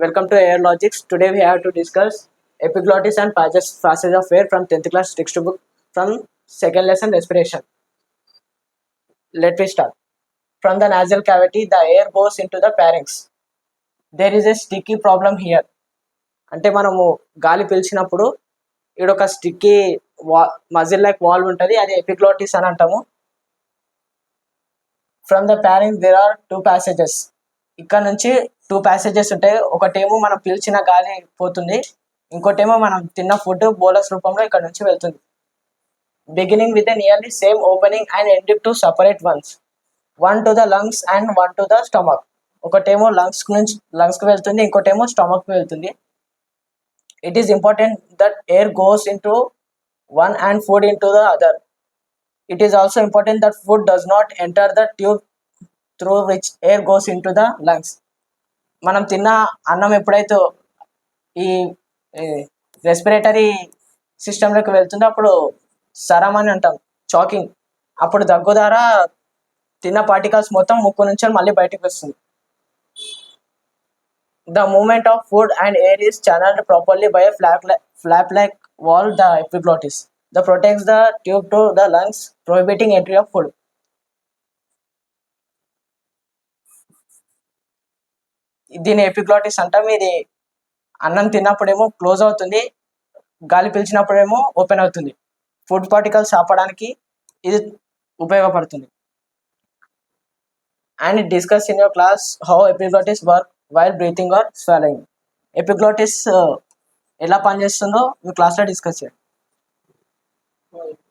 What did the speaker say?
Welcome to Air Logics. Today we have to discuss epiglottis and passage of air from 10th class textbook from second lesson respiration. Let me start. From the nasal cavity, the air goes into the pharynx. There is a sticky problem here. అంటే మనము గాలి పీల్చినప్పుడు ఇక్కడ ఒక sticky muscle like valve ఉంటుంది, అది epiglottis అని అంటాము. From the pharynx there are two passages. ఇక్కడ నుంచి టూ ప్యాసేజెస్ ఉంటాయి. ఒకటేమో మనం పీల్చిన గాలి పోతుంది, ఇంకోటేమో మనం తిన్న ఫుడ్ బోలస్ రూపంలో ఇక్కడ నుంచి వెళ్తుంది. Beginning with nearly same opening and ending to separate once, one to the lungs and one to the stomach. ఒకటేమో లంగ్స్కి వెళ్తుంది, ఇంకోటేమో స్టమక్కి వెళ్తుంది. It is important that air goes into one and food into the other. It is also important that food does not enter the tube through which air goes into the lungs. మనం తిన్న అన్నం ఎప్పుడైతే ఈ respiratory సిస్టంలోకి వెళ్తుందో అప్పుడు సరం అని అంటాం, చాకింగ్. అప్పుడు దగ్గు ద్వారా తిన్న పార్టికల్స్ మొత్తం ముక్కు నుంచి మళ్ళీ బయటకు వస్తుంది. The movement of food and air is channeled properly by a flap-like valve, the epiglottis, that protects the tube to the lungs, prohibiting entry of food. దీని ఎపిగ్లోటిస్ అంటాం. ఇది అన్నం తిన్నప్పుడేమో క్లోజ్ అవుతుంది, గాలి పీల్చినప్పుడేమో ఓపెన్ అవుతుంది. ఫుడ్ పార్టికల్స్ ఆపడానికి ఇది ఉపయోగపడుతుంది. And discuss in your class how epiglottis work while breathing or swallowing. Epiglottis ఎలా పనిచేస్తుందో మీ క్లాస్లో డిస్కస్ చేయండి.